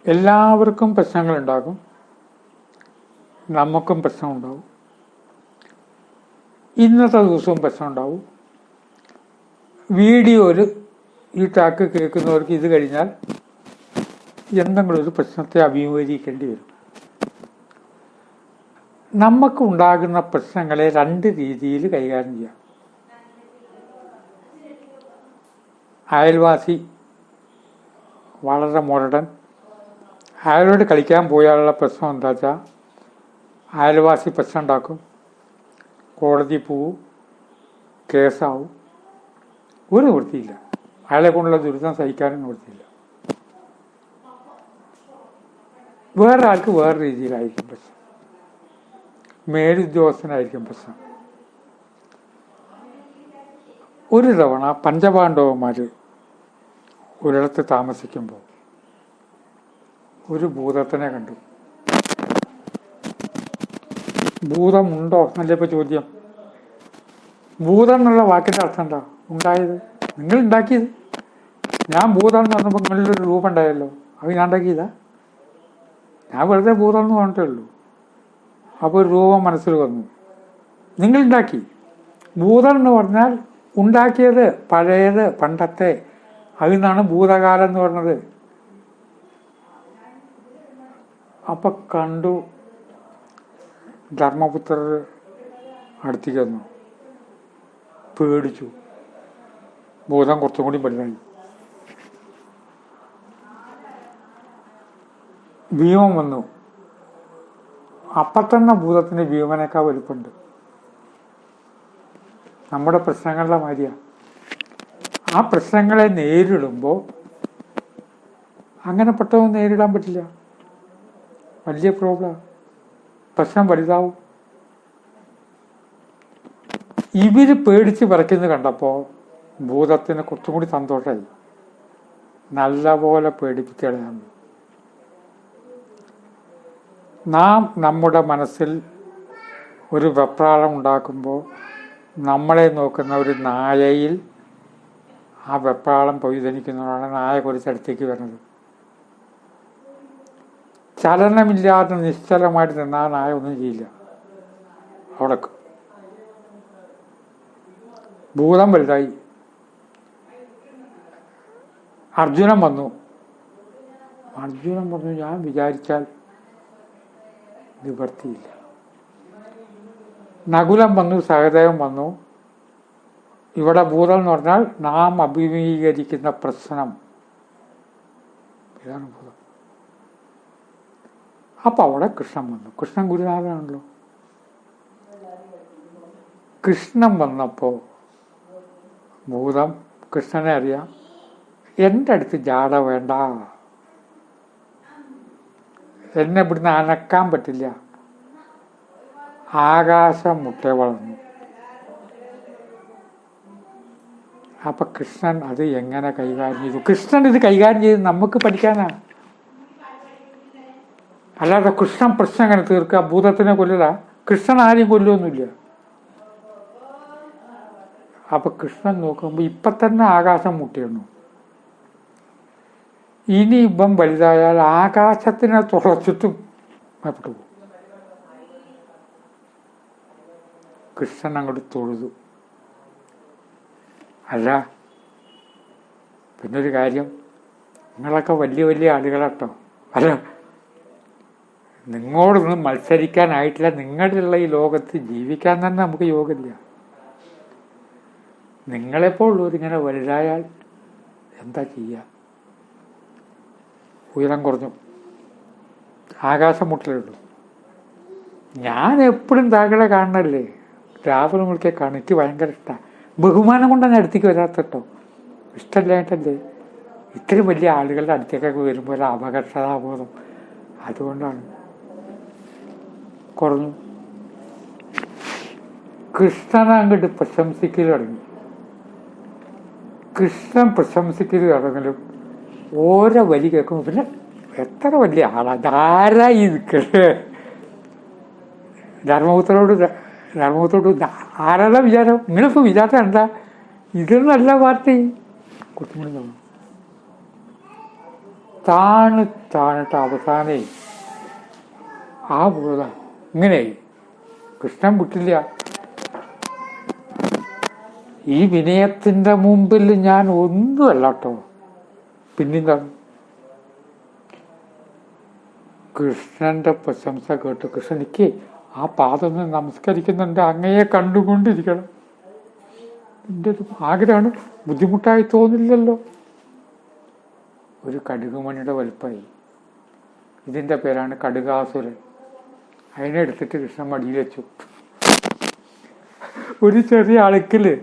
എല്ലാവർക്കും പ്രശ്നങ്ങളുണ്ടാകും, നമുക്കും പ്രശ്നമുണ്ടാവും. ഇന്നത്തെ ദിവസവും പ്രശ്നമുണ്ടാവും. വീഡിയോയിൽ ഈ ടാക്ക് കേൾക്കുന്നവർക്ക് ഇത് കഴിഞ്ഞാൽ എന്തെങ്കിലും ഒരു പ്രശ്നത്തെ അഭിമുഖീകരിക്കേണ്ടി വരും. നമുക്ക് ഉണ്ടാകുന്ന പ്രശ്നങ്ങളെ 2 രീതിയിൽ കൈകാര്യം ചെയ്യാം. അയൽവാസി വളരെ മുരടൻ, അയാളോട് കളിക്കാൻ പോയാലുള്ള പ്രശ്നം എന്താ വെച്ചാൽ അയൽവാസി പ്രശ്നം ഉണ്ടാക്കും, കോടതി പോവും, കേസാവും. ഒരു നിവൃത്തിയില്ല, അയാളെ കൊണ്ടുള്ള ദുരിതം സഹിക്കാനും നിവൃത്തിയില്ല. വേറൊരാൾക്ക് വേറെ രീതിയിലായിരിക്കും പ്രശ്നം, മേലുദ്യോഗസ്ഥനായിരിക്കും പ്രശ്നം. ഒരു തവണ പഞ്ചപാണ്ഡവന്മാർ ഒരിടത്ത് താമസിക്കുമ്പോൾ ഒരു ഭൂതത്തിനെ കണ്ടു. ഭൂതമുണ്ടോ എന്നല്ലേ ഇപ്പോൾ ചോദ്യം. ഭൂതം എന്നുള്ള വാക്കിൻ്റെ അർത്ഥം എന്താ? ഉണ്ടായത്, നിങ്ങൾ ഉണ്ടാക്കിയത്. ഞാൻ ഭൂതം എന്ന് പറഞ്ഞപ്പോൾ നിങ്ങളിലൊരു രൂപം ഉണ്ടായല്ലോ, അത് ഞാൻ ഉണ്ടാക്കിയതാ. ഞാൻ വെറുതെ ഭൂതം എന്ന് പറഞ്ഞിട്ടേ ഉള്ളൂ. അപ്പോൾ ഒരു രൂപം മനസ്സിൽ വന്നു, നിങ്ങളുണ്ടാക്കി. ഭൂതം എന്ന് പറഞ്ഞാൽ ഉണ്ടാക്കിയത്, പഴയത്, പണ്ടത്തെ. അതിനാണ് ഭൂതകാലം എന്ന് പറഞ്ഞത്. അപ്പം കണ്ടു ധർമ്മപുത്രർ അടുത്തേക്ക് വന്നു, പേടിച്ചു. ഭൂതം കുറച്ചും കൂടി വലുതായി. ഭീമൻ വന്നു. അപ്പം തന്നെ ഭൂതത്തിന് ഭീമനേക്കാൾ വലുപ്പമുണ്ട്. നമ്മുടെ പ്രശ്നങ്ങളുടെ മാതിരിയാണ്. ആ പ്രശ്നങ്ങളെ നേരിടുമ്പോൾ അങ്ങനെ പെട്ടെന്ന് നേരിടാൻ പറ്റില്ല, വലിയ പ്രോബ്ലമാണ്, പ്രശ്നം വലുതാവും. ഇവർ പേടിച്ച് പറിക്കുന്നത് കണ്ടപ്പോൾ ഭൂതത്തിന് കുറച്ചും കൂടി സന്തോഷമായി. നല്ലപോലെ പേടിപ്പിച്ച് കളയാൻ. നാം നമ്മുടെ മനസ്സിൽ ഒരു വെപ്രാളം ഉണ്ടാക്കുമ്പോൾ നമ്മളെ നോക്കുന്ന ഒരു നായയിൽ ആ വെപ്രാളം പൊയ്തനിക്കുന്നതാണ് നായ കുറച്ചടുത്തേക്ക് വരുന്നത്. ചലനമില്ലാതെ നിശ്ചലമായിട്ട് നിന്നാൽ നായ ഒന്നും ചെയ്യില്ല, അവിടെ. ഭൂതം വലുതായി. അർജുനൻ വന്നു. അർജുനൻ പറഞ്ഞു, ഞാൻ വിചാരിച്ചാൽ നിവർത്തിയില്ല. നകുലൻ വന്നു, സഹദേവൻ വന്നു. ഇവിടെ ഭൂതം എന്ന് പറഞ്ഞാൽ നാം അഭിമുഖീകരിക്കുന്ന പ്രശ്നം, ഇതാണ് ഭൂതം. അപ്പം അവിടെ കൃഷ്ണൻ വന്നു. കൃഷ്ണൻ ഗുരുനാഥനാണല്ലോ. കൃഷ്ണൻ വന്നപ്പോൾ ഭൂതം കൃഷ്ണനെ അറിയാം, എൻ്റെ അടുത്ത് ജാട വേണ്ട, എന്നെ ഇവിടുന്ന് അനക്കാൻ പറ്റില്ല. ആകാശം മുട്ടേ വളർന്നു. അപ്പൊ കൃഷ്ണൻ അത് എങ്ങനെ കൈകാര്യം ചെയ്തു? കൃഷ്ണൻ ഇത് കൈകാര്യം ചെയ്ത് നമുക്ക് പഠിക്കാനാ. അല്ലാതെ കൃഷ്ണൻ പ്രശ്നം എങ്ങനെ തീർക്കുക? ഭൂതത്തിനെ കൊല്ലുക? കൃഷ്ണൻ ആരെയും കൊല്ലുമൊന്നുമില്ല. അപ്പൊ കൃഷ്ണൻ നോക്കുമ്പോൾ ഇപ്പൊ തന്നെ ആകാശം മുട്ടിയുന്നു. ഇനി ഇപ്പം വലുതായാൽ ആകാശത്തിനെ തുറച്ചിട്ടും എപ്പെട്ടു പോകും. കൃഷ്ണൻ അങ്ങോട്ട് തൊഴുതു. അല്ല, പിന്നൊരു കാര്യം, നിങ്ങളൊക്കെ വലിയ വലിയ ആളുകളാട്ടോ. അല്ല, നിങ്ങളോടൊന്നും മത്സരിക്കാനായിട്ടില്ല. നിങ്ങളുള്ള ഈ ലോകത്ത് ജീവിക്കാൻ തന്നെ നമുക്ക് യോഗമില്ല. നിങ്ങളെപ്പോഴുള്ളവരിങ്ങനെ വലുതായാൽ എന്താ ചെയ്യുക? ഉയരം കുറഞ്ഞു, ആകാശം മുട്ടലുള്ളൂ. ഞാൻ എപ്പോഴും താങ്കളെ കാണണല്ലേ, രാവിലെ മുഴുക്കെ കാണും. എനിക്ക് ഭയങ്കര ഇഷ്ടമാണ്. ബഹുമാനം കൊണ്ടാണ് ഞാൻ അടുത്തേക്ക് വരാത്തട്ടോ, ഇഷ്ടമില്ലായിട്ടല്ലേ. ഇത്രയും വലിയ ആളുകളുടെ അടുത്തേക്കൊക്കെ വരുമ്പോൾ ഒരു അപകർഷതാബോധം, അതുകൊണ്ടാണ്. കുറഞ്ഞു. കൃഷ്ണനെ അങ്ങോട്ട് പ്രശംസിക്കൽ തുടങ്ങി. കൃഷ്ണൻ പ്രശംസിക്കൽ തുടങ്ങലും ഓരോ വരി കേൾക്കുമ്പോൾ പിന്നെ എത്ര വലിയ ആളാ, ധാരായി നിൽക്കല്. ധർമ്മപുത്രോട് ആരാ വിചാരം? നിങ്ങളിപ്പോൾ വിചാരം എന്താ? ഇത് നല്ല പാർട്ടി. കുറച്ചും കൂടി തോന്നും. താണിട്ട് അവസാനേ ആ ഭൂതം ഇങ്ങനെയായി. കൃഷ്ണൻ വിട്ടില്ല. ഈ വിനയത്തിന്റെ മുമ്പിൽ ഞാൻ ഒന്നുമല്ല കേട്ടോ. പിന്നെന്താണ്? കൃഷ്ണന്റെ പ്രശംസ കേട്ട് കൃഷ്ണനിക്ക് ആ പാദം നമസ്കരിക്കുന്നുണ്ട്, അങ്ങയെ കണ്ടുകൊണ്ടിരിക്കണം. എൻ്റെ ഒരു ആഗ്രഹമാണ്. ബുദ്ധിമുട്ടായി തോന്നില്ലല്ലോ. ഒരു കടുകുമണിയുടെ വലുപ്പമായി. ഇതിൻ്റെ പേരാണ് കടുകാസുരൻ. അതിനെ എടുത്തിട്ട് കൃഷ്ണൻ മടിയിൽ വെച്ചു. ഒരു ചെറിയ അളുക്കില്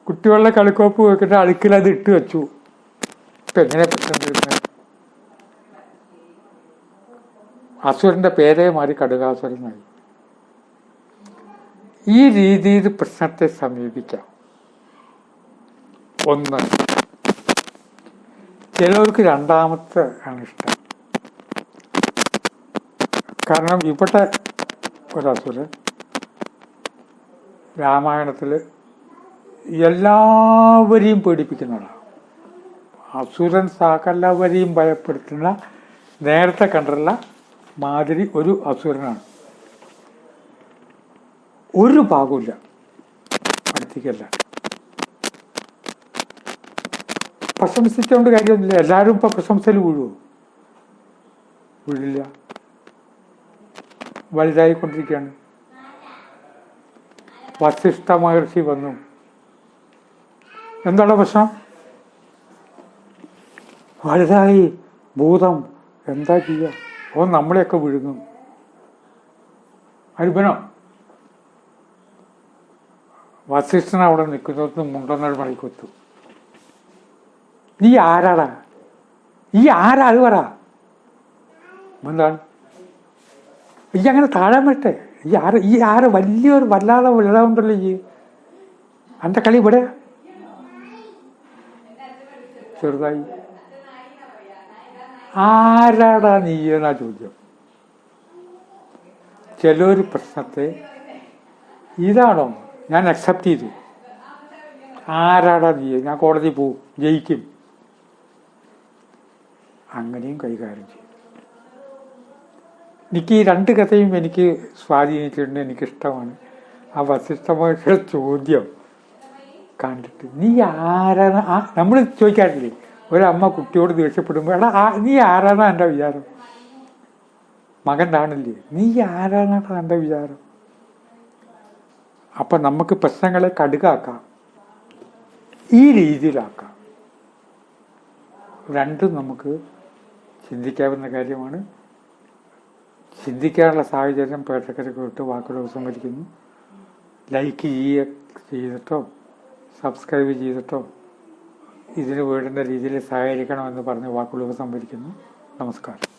കുട്ടികളുടെ കളിക്കോപ്പ് വെക്കിട്ട് അളുക്കിൽ അത് ഇട്ട് വെച്ചു. ഇപ്പം എങ്ങനെ പെട്ടെന്ന് അസുരന്റെ പേരേ മാറി കടുകാസുരനായി. ഈ രീതിയിൽ പ്രശ്നത്തെ സമീപിക്കാം. ഒന്ന്, ചിലവർക്ക് രണ്ടാമത്തെ ആണ് ഇഷ്ടം. കാരണം ഇവിടെ ഒരസുരൻ രാമായണത്തിൽ എല്ലാവരെയും പേടിപ്പിക്കുന്നതാണ്. അസുരൻ സകലവരെയും ഭയപ്പെടുത്തുന്ന, നേരത്തെ കണ്ടുള്ള മാതിരി ഒരു അസുരനാണ്. ഒരു ഭാഗമില്ല, അടുത്തേക്കല്ല. പ്രശംസിച്ചുകൊണ്ട് കാര്യമൊന്നുമില്ല. എല്ലാവരും ഇപ്പം പ്രശംസയിൽ വീഴുമോ? വീഴില്ല. വലുതായിക്കൊണ്ടിരിക്കുകയാണ്. വസിഷ്ഠ മഹർഷി വന്നു. എന്താണ് പ്രശ്നം? വലുതായി ഭൂതം, എന്താ ചെയ്യുക? ഓ, നമ്മളെയൊക്കെ വിഴുങ്ങും. അരുപനോ വസിഷ്ഠൻ അവിടെ നിൽക്കുന്നത് മുണ്ടൊന്നര മണിക്കൊത്തു. നീ ആരാടാ? ഈ ആരാ? അത് പറ. എന്താണ്? ഈ അങ്ങനെ താഴാൻ പറ്റേ? ഈ ആര് വലിയൊരു വല്ലാതെ വലുതാവുണ്ടല്ലോ. എൻ്റെ കളി ഇവിടെ ചെറുതായി. ആരാടാ നീ എന്നാ ചോദ്യം. ചിലൊരു പ്രശ്നത്തെ ഇതാണോ ഞാൻ അക്സെപ്റ്റ് ചെയ്തു. ആരാടാ നീ? ഞാൻ കോടതി പോവും, ജയിക്കും. അങ്ങനെയും കൈകാര്യം ചെയ്യും. എനിക്ക് ഈ രണ്ട് കഥയും എനിക്ക് സ്വാധീനിച്ചിട്ടുണ്ട്, എനിക്കിഷ്ടമാണ്. ആ വസിഷ്ഠ മഹർഷിയുടെ ചോദ്യം കണ്ടിട്ട് നീ ആരാണ്? നമ്മൾ ചോദിക്കാറില്ലേ, ഒരമ്മ കുട്ടിയോട് ദേഷ്യപ്പെടുമ്പോൾ, എടാ നീ ആരാണ് എൻ്റെ വിചാരം? മകൻ കാണില്ലേ, നീ ആരാന്നാണ് എൻ്റെ വിചാരം? അപ്പം നമുക്ക് പ്രശ്നങ്ങളെ കടുകാക്കാം, ഈ രീതിയിലാക്കാം. രണ്ടും നമുക്ക് ചിന്തിക്കാവുന്ന കാര്യമാണ്. ചിന്തിക്കാനുള്ള സാഹചര്യം പ്രേക്ഷകർക്ക് വിട്ട് വാക്കുകൾ സംഭരിക്കുന്നു. ലൈക്ക് ചെയ്തിട്ടോ സബ്സ്ക്രൈബ് ചെയ്തിട്ടോ ഇതിന് വേണ്ടുന്ന രീതിയിൽ സഹകരിക്കണമെന്ന് പറഞ്ഞ് വാക്കുകൾ സംഭരിക്കുന്നു. നമസ്കാരം.